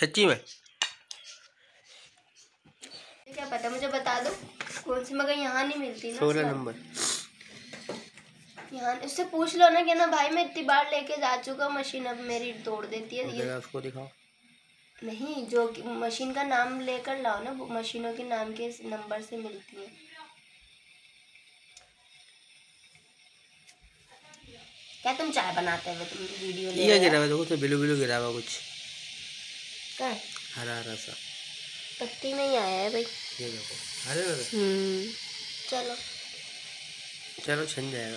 सच्ची में क्या पता, मुझे बता दो कौन सी, मगर यहाँ नहीं मिलती ना। 16 नंबर। यहाँ उससे पूछ लो ना कि ना भाई मैं इतनी बार लेके जा चुका, मशीन अब मेरी तोड़ देती है ये। उसको दिखाओ। नहीं, जो मशीन का नाम लेकर लाओ ना, मशीनों के नाम के नंबर से मिलती है। क्या तुम चाय बनाते हो, तुम वीडियो ले ये गिरा हुआ देखो, तो बिलू बिलू गिरा हुआ कुछ। क्या हरा हरा सा पत्ती में ही आया है भाई। ये देखो, हरे हरे। चलो चलो छन जाएगा।